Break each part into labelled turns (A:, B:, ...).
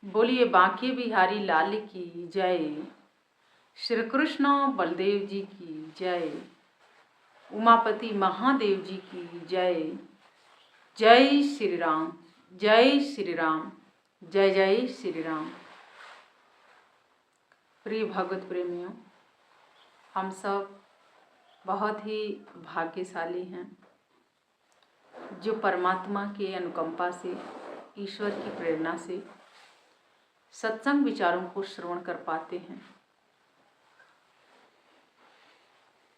A: बोलिए बांके बिहारी लाल की जय। श्री कृष्ण बलदेव जी की जय। उमापति महादेव जी की जय। जय श्री राम, जय श्री राम, जय जय श्री राम। प्रिय भगवत प्रेमियों, हम सब बहुत ही भाग्यशाली हैं जो परमात्मा के अनुकंपा से, ईश्वर की प्रेरणा से सत्संग विचारों को श्रवण कर पाते हैं,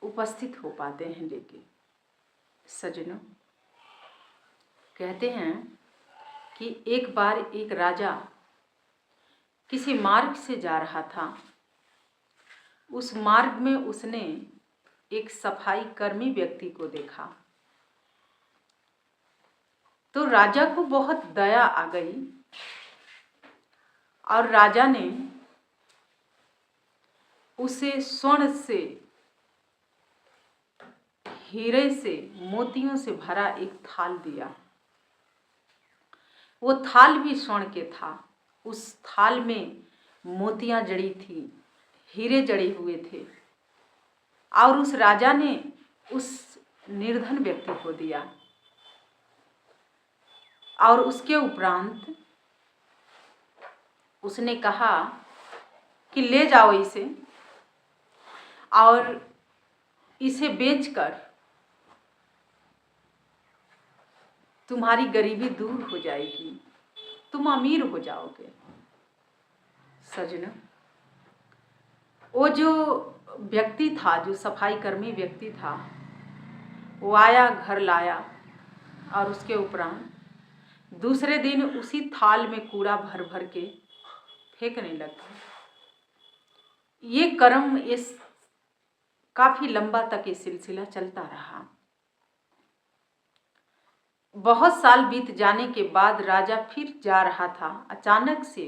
A: उपस्थित हो पाते हैं। लेकिन सज्जनों, कहते हैं कि एक बार एक राजा किसी मार्ग से जा रहा था। उस मार्ग में उसने एक सफाई कर्मी व्यक्ति को देखा तो राजा को बहुत दया आ गई और राजा ने उसे स्वर्ण से, हीरे से, मोतियों से भरा एक थाल दिया। वो थाल भी स्वर्ण के था। उस थाल में मोतियां जड़ी थी, हीरे जड़े हुए थे और उस राजा ने उस निर्धन व्यक्ति को दिया और उसके उपरांत उसने कहा कि ले जाओ इसे और इसे बेचकर तुम्हारी गरीबी दूर हो जाएगी, तुम अमीर हो जाओगे। सज्जनों, वो जो व्यक्ति था, जो सफाई कर्मी व्यक्ति था, वो आया, घर लाया और उसके उपरांत दूसरे दिन उसी थाल में कूड़ा भर भर के फेंकने लगा। ये क्रम, इस काफी लंबा तक ये सिलसिला चलता रहा। बहुत साल बीत जाने के बाद राजा फिर जा रहा था। अचानक से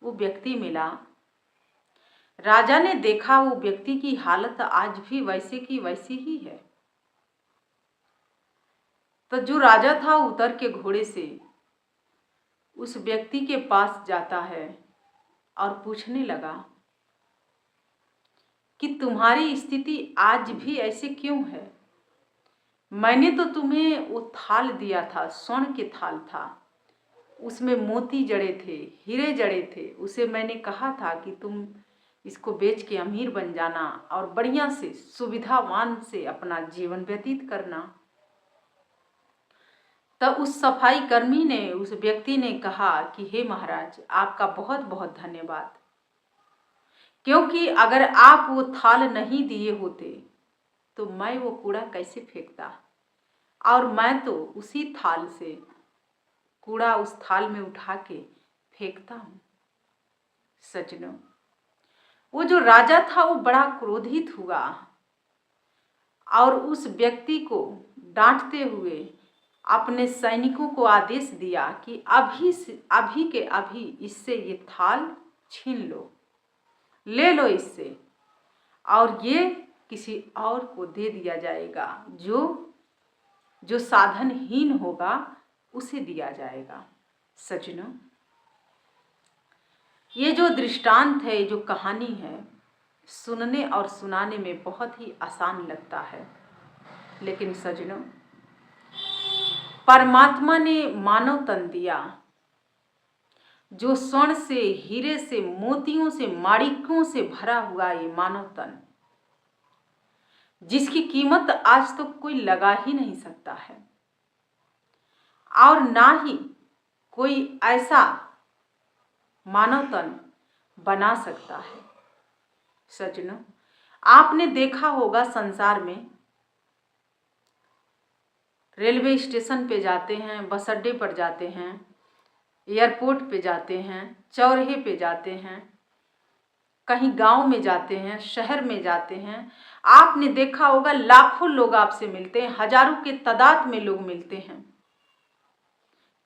A: वो व्यक्ति मिला। राजा ने देखा वो व्यक्ति की हालत आज भी वैसे की वैसी ही है। तो जो राजा था उतर के घोड़े से उस व्यक्ति के पास जाता है और पूछने लगा कि तुम्हारी स्थिति आज भी ऐसे क्यों है? मैंने तो तुम्हें वो थाल दिया था, स्वर्ण के थाल था, उसमें मोती जड़े थे, हीरे जड़े थे। उसे मैंने कहा था कि तुम इसको बेच के अमीर बन जाना और बढ़िया से, सुविधावान से अपना जीवन व्यतीत करना। तब उस सफाई कर्मी ने, उस व्यक्ति ने कहा कि हे महाराज, आपका बहुत बहुत धन्यवाद, क्योंकि अगर आप वो थाल नहीं दिए होते तो मैं वो कूड़ा कैसे फेंकता, और मैं तो उसी थाल से कूड़ा उस थाल में उठा के फेंकता हूँ। सज्जनों, वो जो राजा था वो बड़ा क्रोधित हुआ और उस व्यक्ति को डांटते हुए अपने सैनिकों को आदेश दिया कि अभी के अभी इससे ये थाल छीन लो, ले लो इससे, और ये किसी और को दे दिया जाएगा। जो साधनहीन होगा उसे दिया जाएगा। सज्जनों, ये जो दृष्टांत है, जो कहानी है, सुनने और सुनाने में बहुत ही आसान लगता है, लेकिन सज्जनों, परमात्मा ने मानव तन दिया, जो स्वर्ण से, हीरे से, मोतियों से, माणिक्यों से भरा हुआ ये मानव तन, जिसकी कीमत आज तो कोई लगा ही नहीं सकता है और ना ही कोई ऐसा मानव तन बना सकता है। सज्जनों, आपने देखा होगा संसार में रेलवे स्टेशन पे जाते हैं, बस अड्डे पर जाते हैं, एयरपोर्ट पे जाते हैं, चौराहे पे जाते हैं, कहीं गांव में जाते हैं, शहर में जाते हैं, आपने देखा होगा लाखों लोग आपसे मिलते हैं, हजारों के तादाद में लोग मिलते हैं,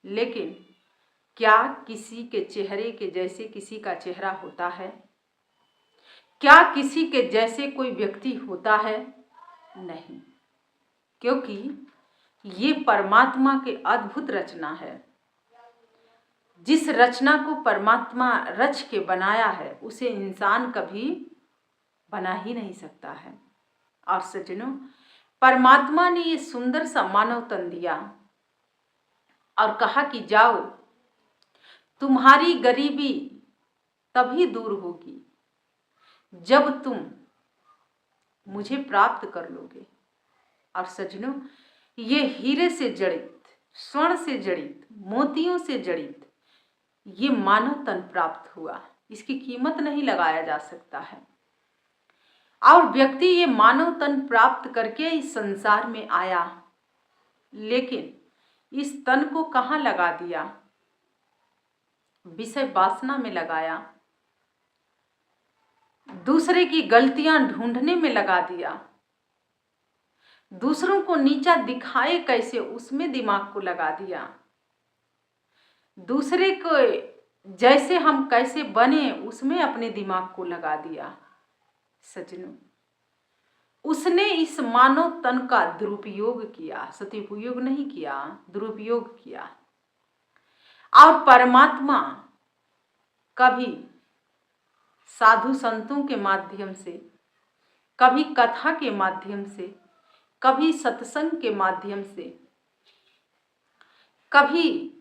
A: लेकिन क्या किसी के चेहरे के जैसे किसी का चेहरा होता है? क्या किसी के जैसे कोई व्यक्ति होता है? नहीं, क्योंकि ये परमात्मा की अद्भुत रचना है। जिस रचना को परमात्मा रच के बनाया है उसे इंसान कभी बना ही नहीं सकता है। और सज्जनों, परमात्मा ने ये सुंदर सा मानव तन दिया और कहा कि जाओ, तुम्हारी गरीबी तभी दूर होगी जब तुम मुझे प्राप्त कर लोगे। और सज्जनों, ये हीरे से जड़ित, स्वर्ण से जड़ित, मोतियों से जड़ित ये मानव तन प्राप्त हुआ, इसकी कीमत नहीं लगाया जा सकता है। और व्यक्ति ये मानव तन प्राप्त करके इस संसार में आया, लेकिन इस तन को कहाँ लगा दिया? विषय वासना में लगाया, दूसरे की गलतियां ढूंढने में लगा दिया, दूसरों को नीचा दिखाए कैसे उसमें दिमाग को लगा दिया, दूसरे को जैसे हम कैसे बने उसमें अपने दिमाग को लगा दिया। सज्जनों, उसने इस मानव तन का दुरुपयोग किया, सदुपयोग नहीं किया, दुरुपयोग किया। और परमात्मा कभी साधु संतों के माध्यम से, कभी कथा के माध्यम से, कभी सत्संग के माध्यम से, कभी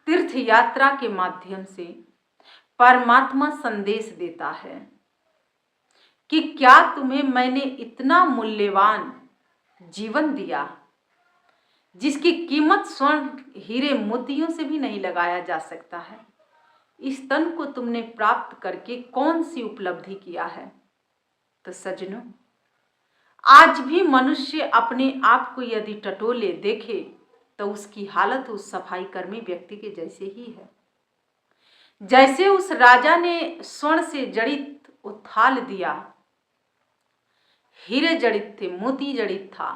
A: तीर्थ यात्रा के माध्यम से परमात्मा संदेश देता है कि क्या तुम्हें मैंने इतना मूल्यवान जीवन दिया जिसकी कीमत स्वर्ण हीरे मोतियों से भी नहीं लगाया जा सकता है। इस तन को तुमने प्राप्त करके कौन सी उपलब्धि किया है? तो सज्जनों, आज भी मनुष्य अपने आप को यदि टटोले देखे तो उसकी हालत उस सफाई कर्मी व्यक्ति के जैसे ही है। जैसे उस राजा ने स्वर्ण से जड़ित वो थाल दिया, हीरे जड़ित थे, मोती जड़ित था,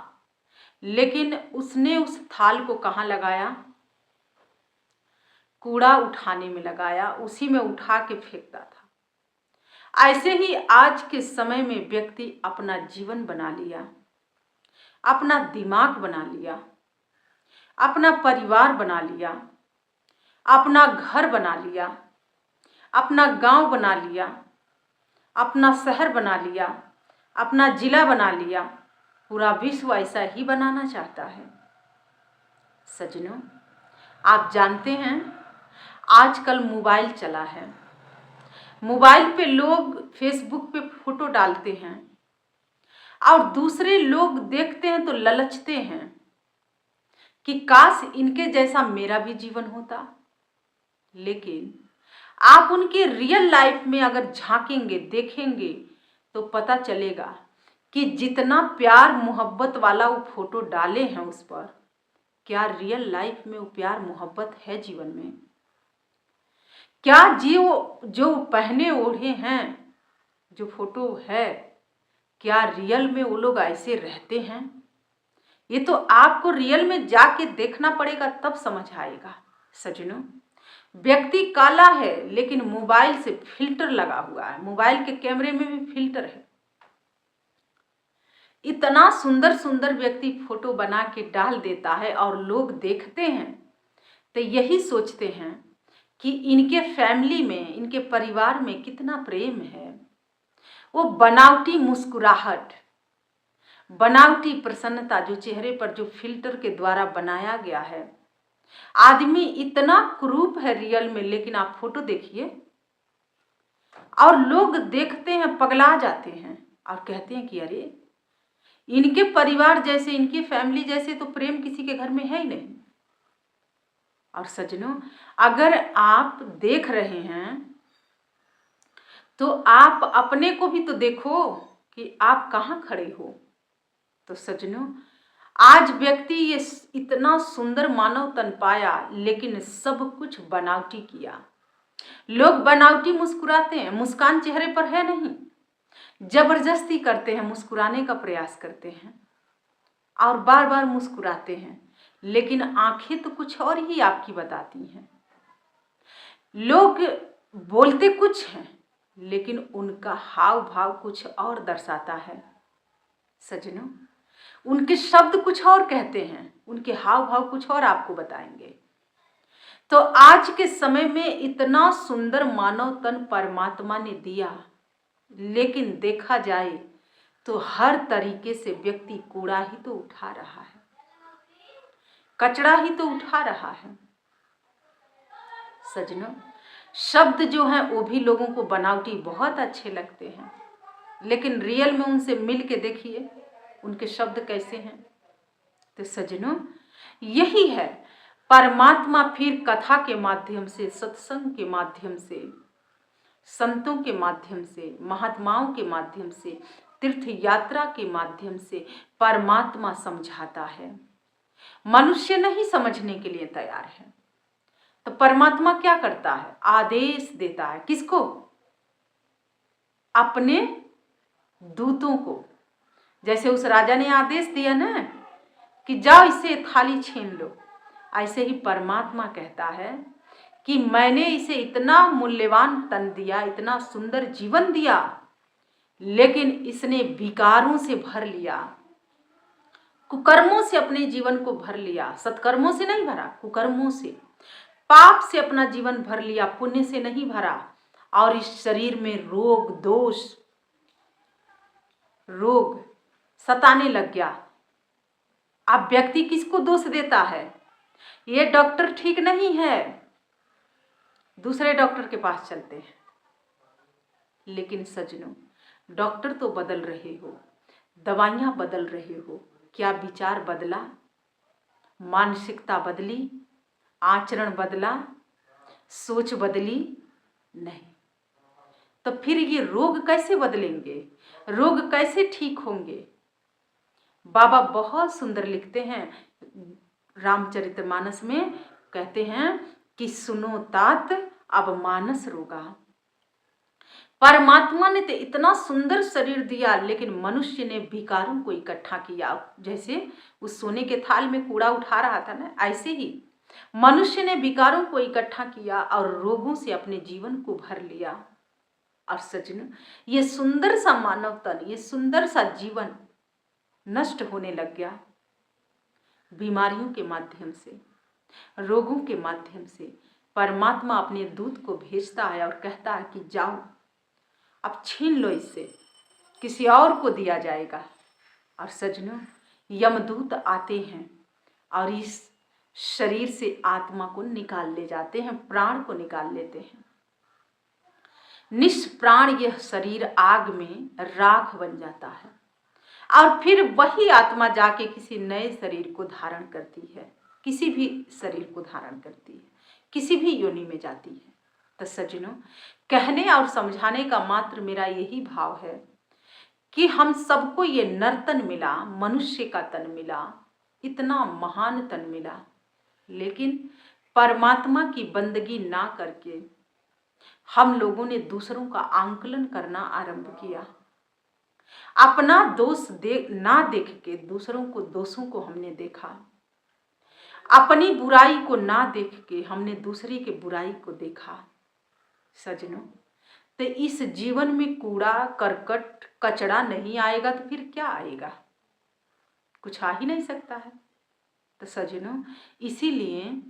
A: लेकिन उसने उस थाल को कहाँ लगाया? कूड़ा उठाने में लगाया, उसी में उठा के फेंकता था। ऐसे ही आज के समय में व्यक्ति अपना जीवन बना लिया, अपना दिमाग बना लिया, अपना परिवार बना लिया, अपना घर बना लिया, अपना गांव बना लिया, अपना शहर बना लिया, अपना जिला बना लिया, पूरा विश्व ऐसा ही बनाना चाहता है। सज्जनों, आप जानते हैं आजकल मोबाइल चला है, मोबाइल पे लोग फेसबुक पे फोटो डालते हैं और दूसरे लोग देखते हैं तो ललचते हैं कि काश इनके जैसा मेरा भी जीवन होता। लेकिन आप उनके रियल लाइफ में अगर झांकेंगे, देखेंगे तो पता चलेगा कि जितना प्यार मोहब्बत वाला वो फोटो डाले हैं उस पर, क्या रियल लाइफ में वो प्यार मोहब्बत है जीवन में? क्या जो पहने ओढ़े हैं, जो फोटो है, क्या रियल में वो लोग ऐसे रहते हैं? ये तो आपको रियल में जाके देखना पड़ेगा, तब समझ आएगा। सज्जनों, व्यक्ति काला है लेकिन मोबाइल से फिल्टर लगा हुआ है, मोबाइल के कैमरे में भी फिल्टर है। इतना सुंदर सुंदर व्यक्ति फोटो बना के डाल देता है और लोग देखते हैं तो यही सोचते हैं कि इनके फैमिली में, इनके परिवार में कितना प्रेम है। वो बनावटी मुस्कुराहट, बनावटी प्रसन्नता जो चेहरे पर जो फिल्टर के द्वारा बनाया गया है, आदमी इतना कुरूप है रियल में, लेकिन आप फोटो देखिए और लोग देखते हैं, पगला जाते हैं और कहते हैं कि अरे इनके परिवार जैसे, इनकी फैमिली जैसे तो प्रेम किसी के घर में है ही नहीं। और सज्जनों, अगर आप देख रहे हैं तो आप अपने को भी तो देखो कि आप कहाँ खड़े हो। तो सज्जनों, आज व्यक्ति ये इतना सुंदर मानव तन पाया लेकिन सब कुछ बनावटी किया। लोग बनावटी मुस्कुराते हैं, मुस्कान चेहरे पर है नहीं, जबरदस्ती करते हैं, मुस्कुराने का प्रयास करते हैं और बार बार मुस्कुराते हैं, लेकिन आंखें तो कुछ और ही आपकी बताती हैं। लोग बोलते कुछ हैं लेकिन उनका हाव भाव कुछ और दर्शाता है। सज्जनों, उनके शब्द कुछ और कहते हैं, उनके हाव भाव कुछ और आपको बताएंगे। तो आज के समय में इतना सुंदर मानव तन परमात्मा ने दिया, लेकिन देखा जाए तो हर तरीके से व्यक्ति कूड़ा ही तो उठा रहा है, कचरा ही तो उठा रहा है। सजनों, शब्द जो हैं वो भी लोगों को बनावटी बहुत अच्छे लगते हैं, लेकिन रियल में उनसे मिल के देखिए उनके शब्द कैसे हैं। तो सजनों, यही है परमात्मा फिर कथा के माध्यम से, सत्संग के माध्यम से, संतों के माध्यम से, महात्माओं के माध्यम से, तीर्थ यात्रा के माध्यम से परमात्मा समझाता है। मनुष्य नहीं समझने के लिए तैयार है, तो परमात्मा क्या करता है? आदेश देता है। किसको? अपने दूतों को। जैसे उस राजा ने आदेश दिया ना कि जाओ इसे थाली छीन लो, ऐसे ही परमात्मा कहता है कि मैंने इसे इतना मूल्यवान तन दिया, इतना सुंदर जीवन दिया, लेकिन इसने विकारों से भर लिया, कुकर्मों से अपने जीवन को भर लिया। सत्कर्मों से नहीं भरा, कुकर्मों से, पाप से अपना जीवन भर लिया, पुण्य से नहीं भरा। और इस शरीर में रोग दोष, रोग सताने लग गया। अब व्यक्ति किसको दोष देता है? ये डॉक्टर ठीक नहीं है, दूसरे डॉक्टर के पास चलते हैं। लेकिन सजनों, डॉक्टर तो बदल रहे हो, दवाइयां बदल रहे हो, क्या विचार बदला? मानसिकता बदली? आचरण बदला? सोच बदली? नहीं। तो फिर ये रोग कैसे बदलेंगे? रोग कैसे ठीक होंगे? बाबा बहुत सुंदर लिखते हैं रामचरितमानस में, कहते हैं कि सुनो तात अब मानस रोगा। परमात्मा ने तो इतना सुंदर शरीर दिया, लेकिन मनुष्य ने विकारों को इकट्ठा किया। जैसे उस सोने के थाल में कूड़ा उठा रहा था ना, ऐसे ही मनुष्य ने विकारों को इकट्ठा किया और रोगों से अपने जीवन को भर लिया। और सजनों, ये सुंदर सा मानव तन, ये सुंदर सा जीवन नष्ट होने लग गया बीमारियों के माध्यम से, रोगों के माध्यम से। परमात्मा अपने दूत को भेजता है और कहता है कि जाओ अब छीन लो, इससे किसी और को दिया जाएगा। और सजनों, यमदूत आते हैं और इस शरीर से आत्मा को निकाल ले जाते हैं, प्राण को निकाल लेते हैं। निष्प्राण यह शरीर आग में राख बन जाता है और फिर वही आत्मा जाके किसी नए शरीर को धारण करती है, किसी भी शरीर को धारण करती है, किसी भी योनि में जाती है। तो सज्जनों, कहने और समझाने का मात्र मेरा यही भाव है कि हम सबको ये नर्तन मिला, मनुष्य का तन मिला, इतना महान तन मिला, लेकिन परमात्मा की बंदगी ना करके हम लोगों ने दूसरों का आंकलन करना आरंभ किया। अपना दोष ना देख के दूसरों को दोषों को हमने देखा। अपनी बुराई को ना देख के हमने दूसरे के बुराई को देखा। सजनों, तो इस जीवन में कूड़ा करकट कचरा नहीं आएगा तो फिर क्या आएगा? कुछ आ ही नहीं सकता है। तो सजनों, इसीलिए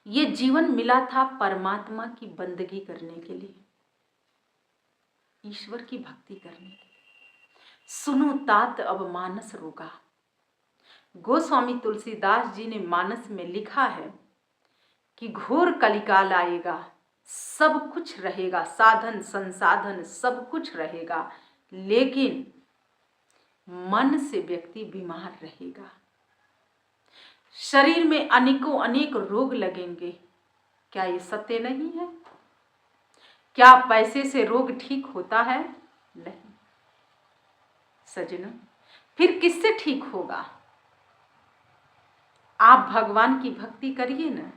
A: ये जीवन मिला था परमात्मा की बंदगी करने के लिए, ईश्वर की भक्ति करने के लिए। सुनो तात अब मानस रोगा। गोस्वामी तुलसीदास जी ने मानस में लिखा है कि घोर कलिकाल आएगा, सब कुछ रहेगा, साधन संसाधन सब कुछ रहेगा, लेकिन मन से व्यक्ति बीमार रहेगा। शरीर में अनेकों अनेक रोग लगेंगे। क्या ये सत्य नहीं है? क्या पैसे से रोग ठीक होता है? नहीं। सजनों, फिर किससे ठीक होगा? आप भगवान की भक्ति करिए ना।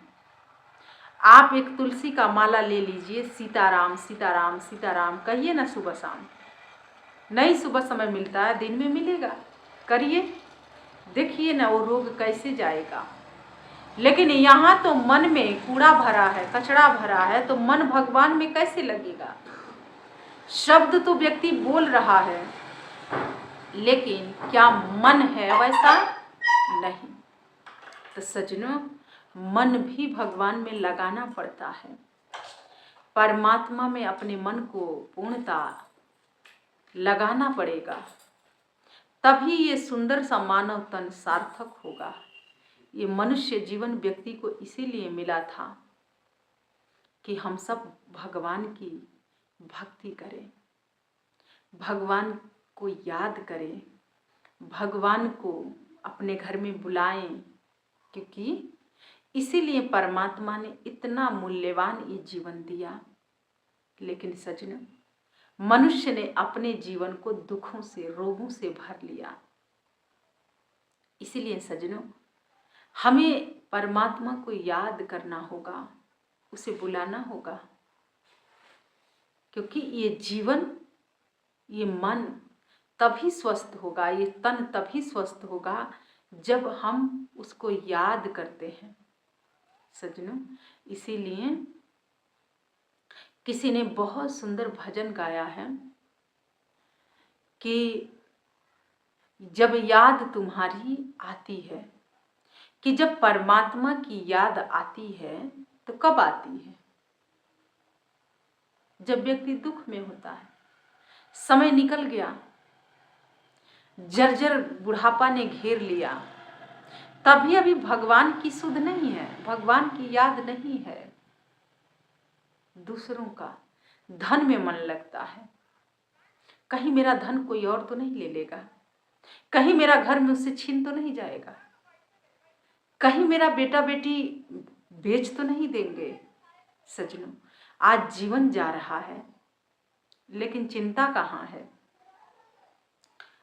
A: आप एक तुलसी का माला ले लीजिए, सीताराम सीताराम सीताराम कहिए ना सुबह शाम। नहीं सुबह समय मिलता है, दिन में मिलेगा, करिए, देखिए ना वो रोग कैसे जाएगा। लेकिन यहाँ तो मन में कूड़ा भरा है, कचरा भरा है, तो मन भगवान में कैसे लगेगा? शब्द तो व्यक्ति बोल रहा है, लेकिन क्या मन है वैसा? नहीं। तो सजनों, मन भी भगवान में लगाना पड़ता है। परमात्मा में अपने मन को पूर्णता लगाना पड़ेगा, तभी ये सुंदर सा मानव तन सार्थक होगा। ये मनुष्य जीवन व्यक्ति को इसीलिए मिला था कि हम सब भगवान की भक्ति करें, भगवान को याद करें, भगवान को अपने घर में बुलाएं, क्योंकि इसीलिए परमात्मा ने इतना मूल्यवान ये जीवन दिया। लेकिन सज्जनों, मनुष्य ने अपने जीवन को दुखों से, रोगों से भर लिया। इसीलिए सज्जनों, हमें परमात्मा को याद करना होगा, उसे बुलाना होगा, क्योंकि ये जीवन, ये मन तभी स्वस्थ होगा, ये तन तभी स्वस्थ होगा जब हम उसको याद करते हैं। सज्जनों, इसीलिए किसी ने बहुत सुंदर भजन गाया है कि जब याद तुम्हारी आती है, कि जब परमात्मा की याद आती है तो कब आती है? जब व्यक्ति दुख में होता है, समय निकल गया, जर्जर बुढ़ापा ने घेर लिया, तभी अभी भगवान की सुध नहीं है, भगवान की याद नहीं है, दूसरों का धन में मन लगता है। कहीं मेरा धन कोई और तो नहीं ले लेगा, कहीं मेरा घर मुझसे छीन तो नहीं जाएगा, कहीं मेरा बेटा बेटी बेच तो नहीं देंगे। सज्जनों, आज जीवन जा रहा है, लेकिन चिंता कहाँ है?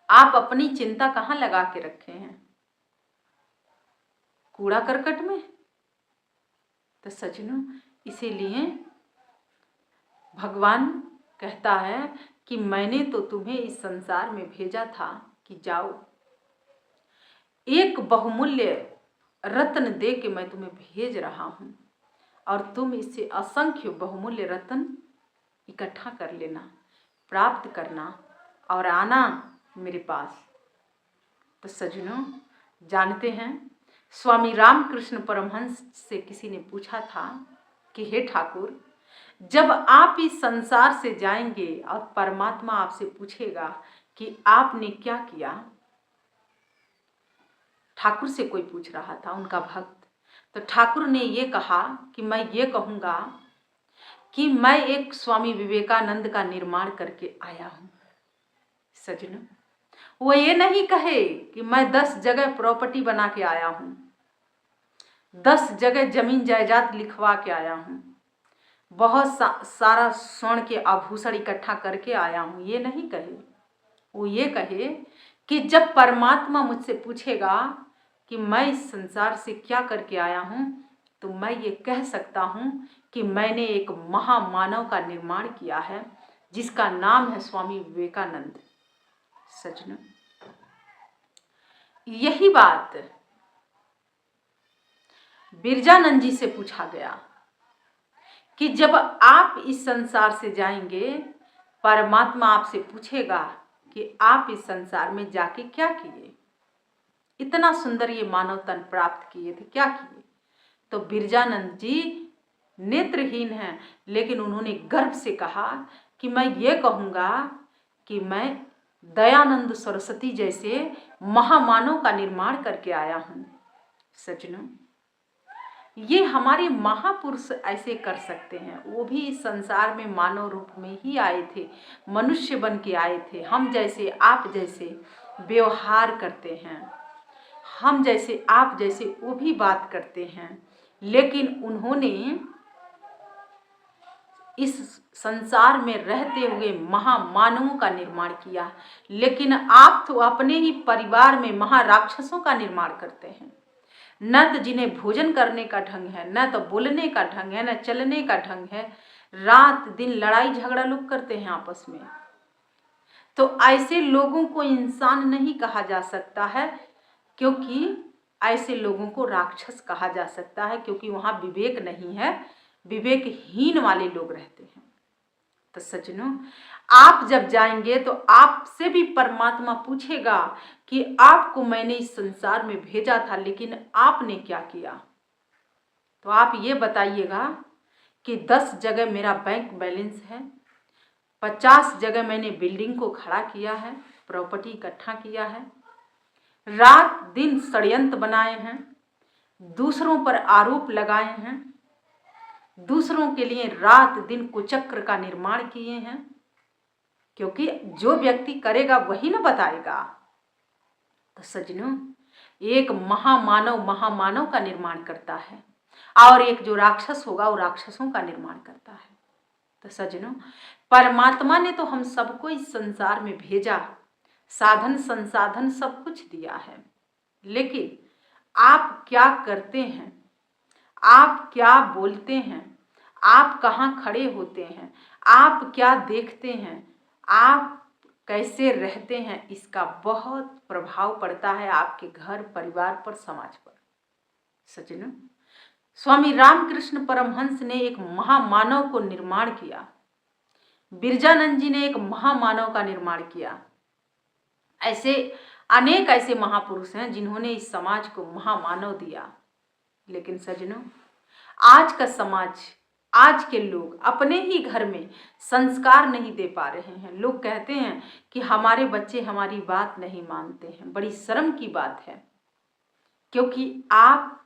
A: आप अपनी चिंता कहाँ लगा के रखे हैं? कूड़ा करकट में? तो सज्जनों, इसीलिए भगवान कहता है कि मैंने तो तुम्हें इस संसार में भेजा था कि जाओ, एक बहुमूल्य रत्न दे के मैं तुम्हें भेज रहा हूं, और तुम इससे असंख्य बहुमूल्य रत्न इकट्ठा कर लेना, प्राप्त करना और आना मेरे पास। तो सज्जनों, जानते हैं, स्वामी रामकृष्ण परमहंस से किसी ने पूछा था कि हे ठाकुर, जब आप इस संसार से जाएंगे और परमात्मा आपसे पूछेगा कि आपने क्या किया, ठाकुर से कोई पूछ रहा था, उनका भक्त, तो ठाकुर ने ये कहा कि मैं ये कहूँगा कि मैं एक स्वामी विवेकानंद का निर्माण करके आया हूँ। सज्जनों, वो ये नहीं कहे कि मैं 10 जगह प्रॉपर्टी बना के आया हूँ, 10 जगह जमीन जायदाद लिखवा के आया हूँ, बहुत सारा स्वर्ण के आभूषण इकट्ठा करके आया हूँ, ये नहीं कहे। वो ये कहे कि जब परमात्मा मुझसे पूछेगा कि मैं इस संसार से क्या करके आया हूँ, तो मैं ये कह सकता हूँ कि मैंने एक महामानव का निर्माण किया है, जिसका नाम है स्वामी विवेकानंद। सज्जनों, यही बात बिरजानंद जी से पूछा गया कि जब आप इस संसार से जाएंगे, परमात्मा आपसे पूछेगा कि आप इस संसार में जाके क्या किए, इतना सुंदर ये मानव तन प्राप्त किए थे, क्या किए? तो बिरजानंद जी नेत्रहीन हैं, लेकिन उन्होंने गर्व से कहा कि मैं ये कहूँगा कि मैं दयानंद सरस्वती जैसे महामानव का निर्माण करके आया हूँ। सज्जनों, ये हमारे महापुरुष ऐसे कर सकते हैं, वो भी इस संसार में मानव रूप में ही आए थे, मनुष्य बन के आए थे। हम जैसे आप जैसे व्यवहार करते हैं, हम जैसे आप जैसे वो भी बात करते हैं, लेकिन उन्होंने इस संसार में रहते हुए महामानवों का निर्माण किया। लेकिन आप तो अपने ही परिवार में महाराक्षसों का निर्माण करते हैं। न तो जिन्हें भोजन करने का ढंग है, न तो बोलने का ढंग है, न चलने का ढंग है, रात दिन लड़ाई झगड़ा लोग करते हैं आपस में। तो ऐसे लोगों को इंसान नहीं कहा जा सकता है, क्योंकि ऐसे लोगों को राक्षस कहा जा सकता है, क्योंकि वहाँ विवेक नहीं है, विवेकहीन वाले लोग रहते हैं। तो सज्जनों, आप जब जाएंगे तो आपसे भी परमात्मा पूछेगा कि आपको मैंने इस संसार में भेजा था, लेकिन आपने क्या किया। तो आप ये बताइएगा कि 10 जगह मेरा बैंक बैलेंस है, 50 जगह मैंने बिल्डिंग को खड़ा किया है, प्रॉपर्टी इकट्ठा किया है, रात दिन षड्यंत्र बनाए हैं, दूसरों पर आरोप लगाए हैं, दूसरों के लिए रात दिन कुचक्र का निर्माण किए हैं, क्योंकि जो व्यक्ति करेगा वही ना बताएगा। तो सज्जनों, एक महामानव का निर्माण करता है और एक जो राक्षस होगा वो राक्षसों का निर्माण करता है। तो सज्जनों, परमात्मा ने तो हम सबको इस संसार में भेजा, साधन संसाधन सब कुछ दिया है, लेकिन आप क्या करते हैं, आप क्या बोलते हैं, आप कहाँ खड़े होते हैं, आप क्या देखते हैं, आप कैसे रहते हैं, इसका बहुत प्रभाव पड़ता है आपके घर परिवार पर, समाज पर। सज्जनों, स्वामी रामकृष्ण परमहंस ने एक महामानव को निर्माण किया, बिरजानंद जी ने एक महामानव का निर्माण किया। ऐसे अनेक ऐसे महापुरुष हैं जिन्होंने इस समाज को महामानव दिया। लेकिन सज्जनों, आज का समाज, आज के लोग अपने ही घर में संस्कार नहीं दे पा रहे हैं। लोग कहते हैं कि हमारे बच्चे हमारी बात नहीं मानते हैं। बड़ी शर्म की बात है, क्योंकि आप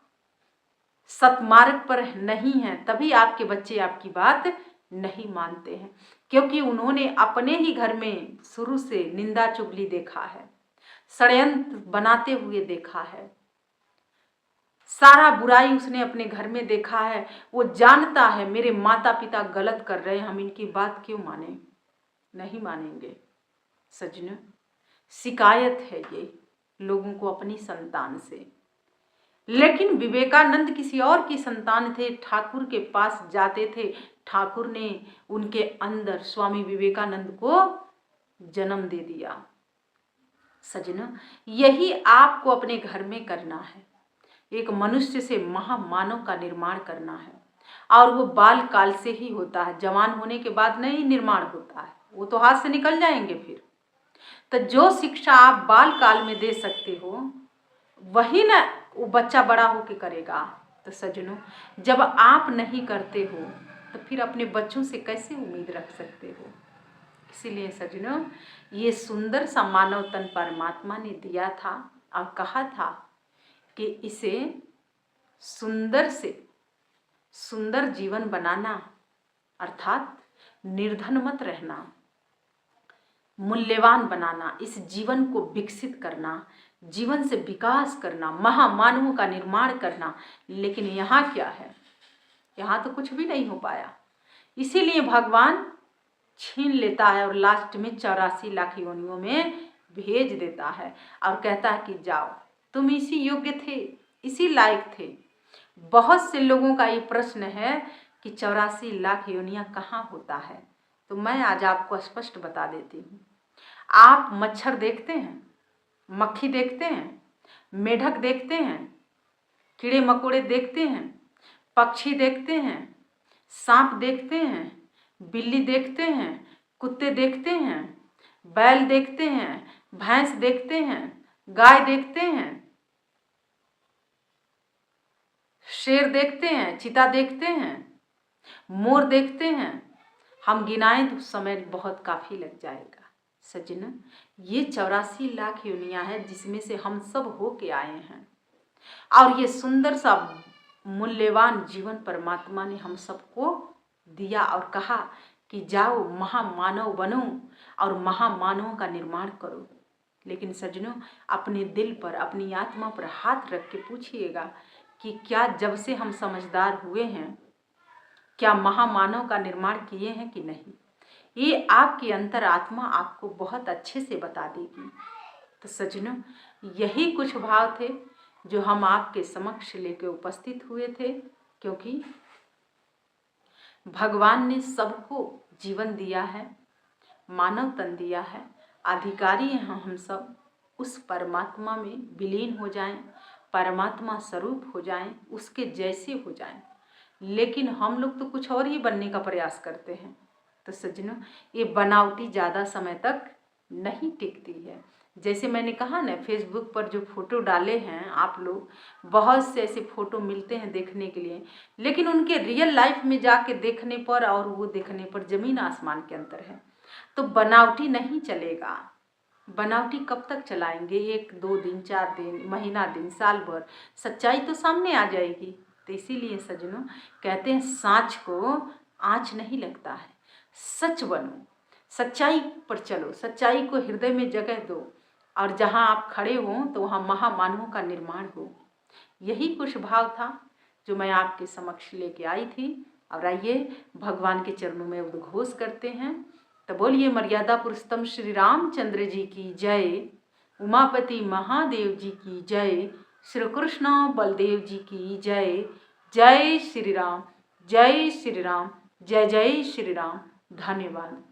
A: सतमार्ग पर नहीं हैं, तभी आपके बच्चे आपकी बात नहीं मानते हैं, क्योंकि उन्होंने अपने ही घर में शुरू से निंदा चुगली देखा है, षड्यंत्र बनाते हुए देखा है, सारा बुराई उसने अपने घर में देखा है। वो जानता है मेरे माता पिता गलत कर रहे हैं, हम इनकी बात क्यों माने, नहीं मानेंगे। सज्जनों, शिकायत है ये लोगों को अपनी संतान से। लेकिन विवेकानंद किसी और की संतान थे, ठाकुर के पास जाते थे, ठाकुर ने उनके अंदर स्वामी विवेकानंद को जन्म दे दिया। सज्जनों, यही आपको अपने घर में करना है, एक मनुष्य से महामानव का निर्माण करना है, और वो बाल काल से ही होता है, जवान होने के बाद नहीं निर्माण होता है, वो तो हाथ से निकल जाएंगे फिर। तो जो शिक्षा आप बाल काल में दे सकते हो वही ना वो बच्चा बड़ा होके करेगा। तो सज्जनों, जब आप नहीं करते हो तो फिर अपने बच्चों से कैसे उम्मीद रख सकते हो। इसीलिए सज्जनों, ये सुंदर सा मानव तन परमात्मा ने दिया था और कहा था कि इसे सुंदर से सुंदर जीवन बनाना, अर्थात निर्धन मत रहना, मूल्यवान बनाना, इस जीवन को विकसित करना, जीवन से विकास करना, महामानवों का निर्माण करना। लेकिन यहाँ क्या है, यहाँ तो कुछ भी नहीं हो पाया। इसीलिए भगवान छीन लेता है और लास्ट में 84 लाख योनियों में भेज देता है और कहता है कि जाओ, तुम इसी योग्य थे, इसी लायक थे। बहुत से लोगों का ये प्रश्न है कि 84 लाख योनियाँ कहाँ होता है, तो मैं आज आपको स्पष्ट बता देती हूँ। आप मच्छर देखते हैं, मक्खी देखते हैं, मेढक देखते हैं, कीड़े मकोड़े देखते हैं, पक्षी देखते हैं, सांप देखते हैं, बिल्ली देखते हैं, कुत्ते देखते हैं, बैल देखते हैं, भैंस देखते हैं, गाय देखते हैं, शेर देखते हैं, चीता देखते हैं, मोर देखते हैं। हम गिनाएं तो समय बहुत काफ़ी लग जाएगा। सज्जनों, ये 84 लाख योनियां हैं जिसमें से हम सब हो के आए हैं, और ये सुंदर सा मूल्यवान जीवन परमात्मा ने हम सबको दिया और कहा कि जाओ महामानव बनो और महामानवों का निर्माण करो। लेकिन सज्जनों, अपने दिल पर, अपनी आत्मा पर हाथ रख के पूछिएगा कि क्या जब से हम समझदार हुए हैं, क्या महामानव का निर्माण किए हैं कि नहीं। ये आपकी अंतर आत्मा आपको बहुत अच्छे से बता देगी। तो सज्जनों, यही कुछ भाव थे जो हम आपके समक्ष लेके उपस्थित हुए थे, क्योंकि भगवान ने सबको जीवन दिया है, मानव तन दिया है, अधिकारी हैं हम सब उस परमात्मा में विलीन हो जाएं, परमात्मा स्वरूप हो जाएं, उसके जैसे हो जाएं। लेकिन हम लोग तो कुछ और ही बनने का प्रयास करते हैं। तो सज्जनों, ये बनावटी ज़्यादा समय तक नहीं टिकती है। जैसे मैंने कहा ना, फेसबुक पर जो फ़ोटो डाले हैं आप लोग, बहुत से ऐसे फ़ोटो मिलते हैं देखने के लिए, लेकिन उनके रियल लाइफ में जाके देखने पर और वो देखने पर ज़मीन आसमान के अंतर है। तो बनावटी नहीं चलेगा। बनावटी कब तक चलाएंगे? 1 2 दिन, 4 दिन, महीना दिन, साल भर, सच्चाई तो सामने आ जाएगी। तो इसीलिए सज्जनों, कहते हैं साँच को आँच नहीं लगता है। सच बनो, सच्चाई पर चलो, सच्चाई को हृदय में जगह दो, और जहाँ आप खड़े हों तो वहाँ महामानवों का निर्माण हो। यही कुछ भाव था जो मैं आपके समक्ष लेके आई थी। और आइए भगवान के चरणों में उद्घोष करते हैं। तो बोलिए मर्यादा पुरुषोत्तम श्री रामचंद्र जी की जय, उमापति महादेव जी की जय, श्री कृष्ण बलदेव जी की जय। जय श्री राम, जय श्री राम, जय जय श्री राम। धन्यवाद।